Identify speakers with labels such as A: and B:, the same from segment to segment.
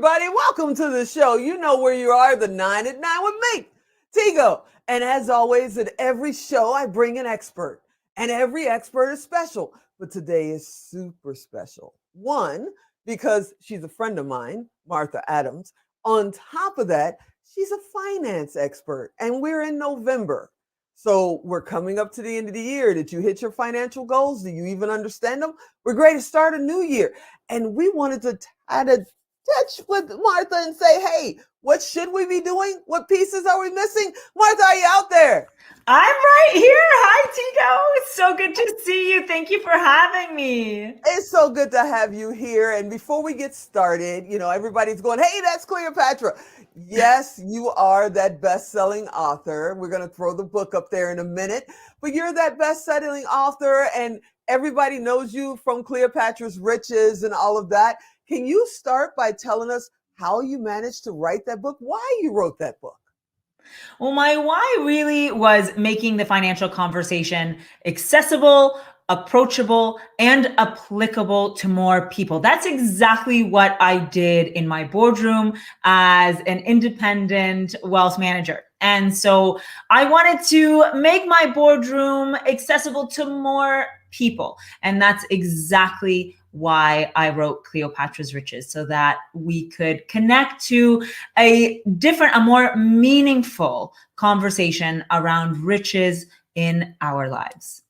A: everybody. Welcome to the show. You know where you are, the 9 at 9 with me, Tigo. And as always, at every show, I bring an expert. And every expert is special. But today is super special. One, because she's a friend of mine, Martha Adams. On top of that, she's a finance expert. And we're in November. So we're coming up to the end of the year. Did you hit your financial goals? Do you even understand them? We're ready to start a new year. And we wanted to try to touch with Martha and say, hey, what should we be doing? What pieces are we missing? Martha, are you out there?
B: I'm right here. Hi, Tigo. It's so good to see you. Thank you for having me.
A: It's so good to have you here. And before we get started, everybody's going, hey, that's Cleopatra. Yes, you are that best-selling author. We're going to throw the book up there in a minute. But you're that best-selling author, and everybody knows you from Cleopatra's Riches and all of that. Can you start by telling us how you managed to write that book, why you wrote that book?
B: Well, my why really was making the financial conversation accessible, approachable, and applicable to more people. That's exactly what I did in my boardroom as an independent wealth manager. And so I wanted to make my boardroom accessible to more people. And that's exactly why I wrote Cleopatra's Riches, so that we could connect to a more meaningful conversation around riches in our lives.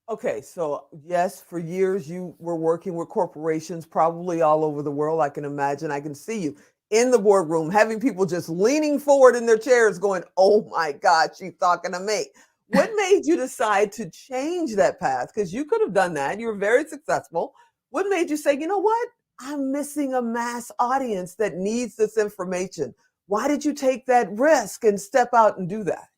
A: Okay, so yes, for years you were working with corporations probably all over the world. I can imagine, I can see you in the boardroom having people just leaning forward in their chairs going, oh my God, she's talking to me. What made you decide to change that path? Because you could have done that. You were very successful. What made you say, you know what? I'm missing a mass audience that needs this information. Why did you take that risk and step out and do that?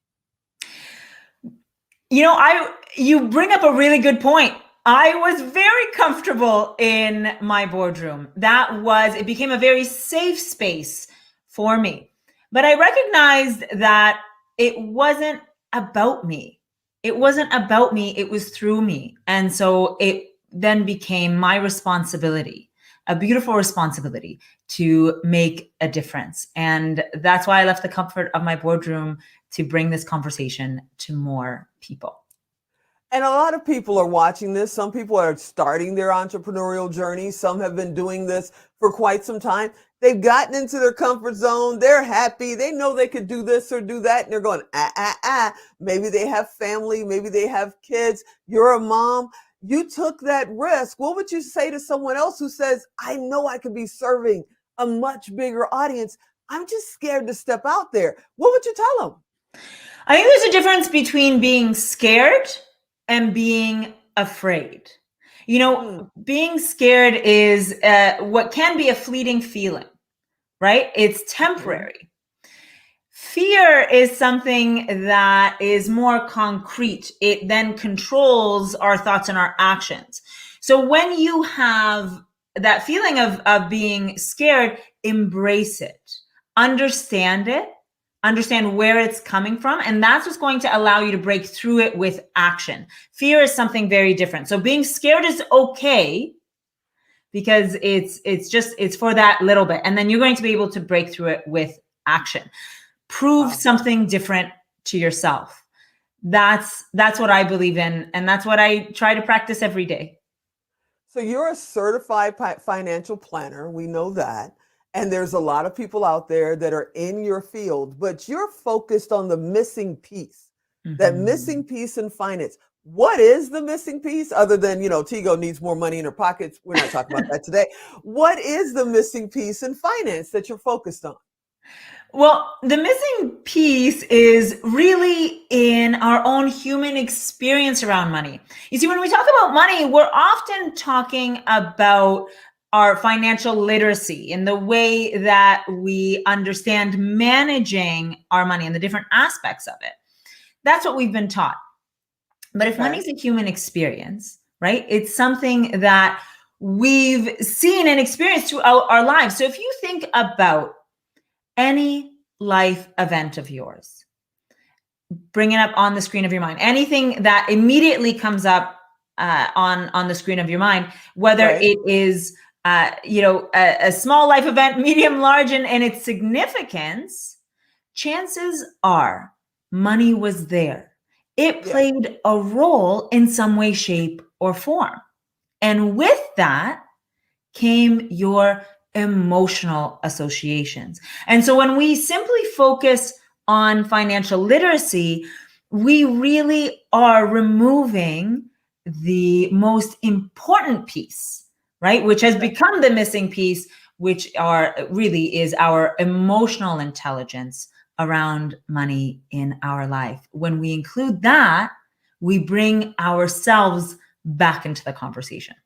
B: You bring up a really good point. I was very comfortable in my boardroom. It became a very safe space for me. But I recognized that it wasn't about me. It wasn't about me. It was through me. And so it then became my responsibility, a beautiful responsibility to make a difference. And that's why I left the comfort of my boardroom to bring this conversation to more people.
A: And a lot of people are watching this. Some people are starting their entrepreneurial journey. Some have been doing this for quite some time. They've gotten into their comfort zone. They're happy. They know they could do this or do that. And they're going, Maybe they have family. Maybe they have kids. You're a mom. You took that risk. What would you say to someone else who says, I know I could be serving a much bigger audience. I'm just scared to step out there. What would you tell them?
B: I think there's a difference between being scared and being afraid. Being scared is what can be a fleeting feeling, right? It's temporary. Fear is something that is more concrete. It then controls our thoughts and our actions. So when you have that feeling of being scared, embrace it, understand where it's coming from. And that's what's going to allow you to break through it with action. Fear is something very different. So being scared is okay because it's for that little bit. And then you're going to be able to break through it with action. Prove something different to yourself. That's what I believe in. And that's what I try to practice every day.
A: So you're a certified financial planner. We know that. And there's a lot of people out there that are in your field, but you're focused on the missing piece, that missing piece in finance. What is the missing piece other than, Tigo needs more money in her pockets? We're not talking about that today. What is the missing piece in finance that you're focused on?
B: Well, the missing piece is really in our own human experience around money. You see, when we talk about money, we're often talking about our financial literacy in the way that we understand managing our money and the different aspects of it. That's what we've been taught. But if money is a human experience, right? It's something that we've seen and experienced throughout our lives. So if you think about any life event of yours, bring it up on the screen of your mind. Anything that immediately comes up on the screen of your mind, whether it is a small life event, medium, large, and its significance, chances are money was there. It played a role in some way, shape, or form. And with that came your emotional associations. And so when we simply focus on financial literacy, we really are removing the most important piece, right? Which has become the missing piece, which really is our emotional intelligence around money in our life. When we include that, we bring ourselves back into the conversation.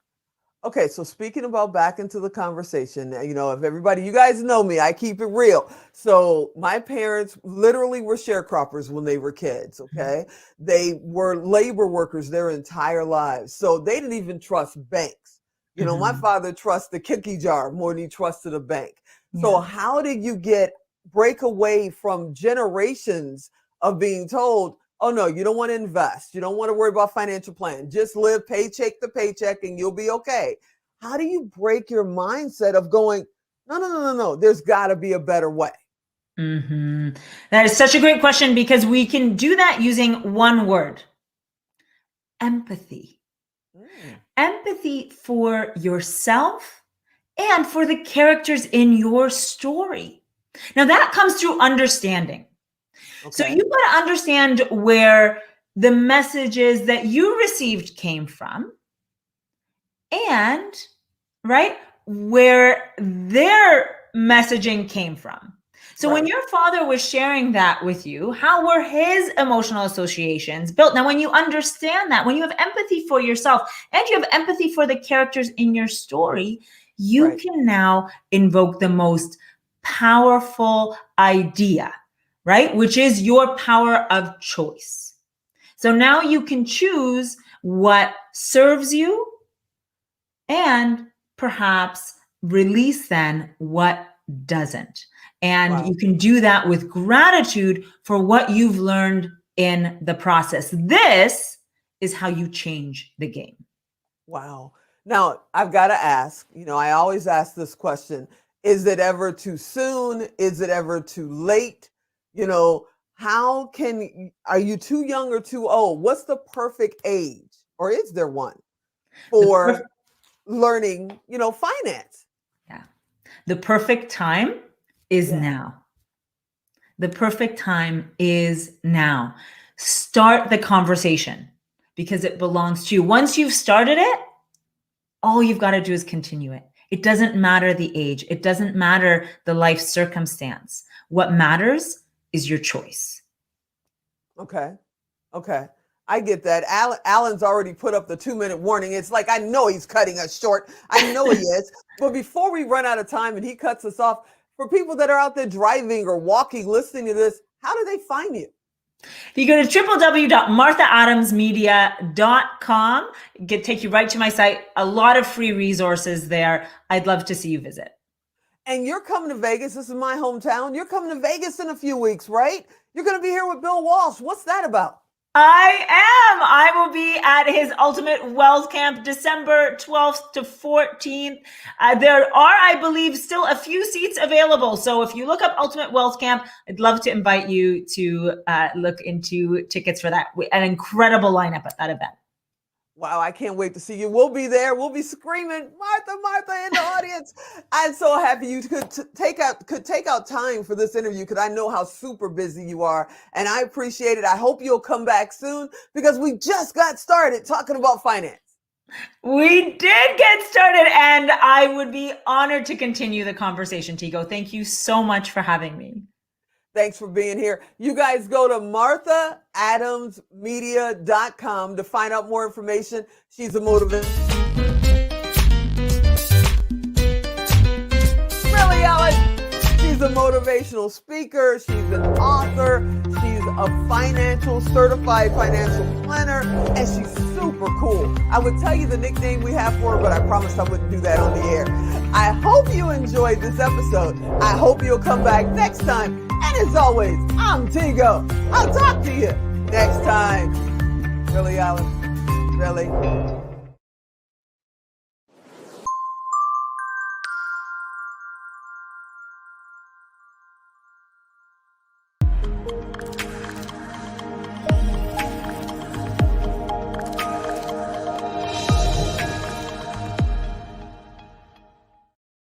A: Okay, so speaking about back into the conversation, if everybody, you guys know me, I keep it real. So my parents literally were sharecroppers when they were kids, okay? Mm-hmm. They were labor workers their entire lives. So they didn't even trust banks. Mm-hmm. My father trusted the cookie jar more than he trusted a bank. Yeah. So how did you break away from generations of being told, oh no, you don't want to invest. You don't want to worry about financial plan. Just live paycheck to paycheck and you'll be okay. How do you break your mindset of going, no, there's got to be a better way?
B: Mm-hmm. That is such a great question, because we can do that using one word: empathy. Empathy for yourself and for the characters in your story. Now that comes through understanding. Okay. So you got to understand where the messages that you received came from, and where their messaging came from. So when your father was sharing that with you, how were his emotional associations built? Now, when you understand that, when you have empathy for yourself and you have empathy for the characters in your story, you can now invoke the most powerful idea, which is your power of choice. So now you can choose what serves you and perhaps release then what doesn't. And you can do that with gratitude for what you've learned in the process. This is how you change the game.
A: Wow. Now, I've got to ask, I always ask this question, is it ever too soon? Is it ever too late? Are you too young or too old? What's the perfect age, or is there one for learning, finance?
B: Yeah. The perfect time is now. The perfect time is now. Start the conversation because it belongs to you. Once you've started it, all you've got to do is continue it. It doesn't matter the age. It doesn't matter the life circumstance. What matters is your choice.
A: Okay. I get that. Alan's already put up the 2-minute warning. It's like, I know he's cutting us short. I know he is. But before we run out of time and he cuts us off, for people that are out there driving or walking, listening to this, how do they find you?
B: You go to www.marthaadamsmedia.com. Take you right to my site. A lot of free resources there. I'd love to see you visit.
A: And you're coming to Vegas. This is my hometown. You're coming to Vegas in a few weeks, right? You're going to be here with Bill Walsh. What's that about?
B: I am. I will be at his Ultimate Wealth Camp December 12th to 14th. There are, I believe, still a few seats available. So if you look up Ultimate Wealth Camp, I'd love to invite you to look into tickets for that. An incredible lineup at that event.
A: Wow, I can't wait to see you. We'll be there. We'll be screaming, Martha, Martha, in the audience. I'm so happy you could take out time for this interview, because I know how super busy you are, and I appreciate it. I hope you'll come back soon, because we just got started talking about finance.
B: We did get started, and I would be honored to continue the conversation, Tigo. Thank you so much for having me.
A: Thanks for being here. You guys go to marthaadamsmedia.com to find out more information. She's a motivator. Really, Alex? She's a motivational speaker. She's an author. She's a certified financial planner, and she's super cool. I would tell you the nickname we have for her, but I promised I wouldn't do that on the air. I hope you enjoyed this episode. I hope you'll come back next time. And as always, I'm Tigo. I'll talk to you next time. Really, Alex? Really?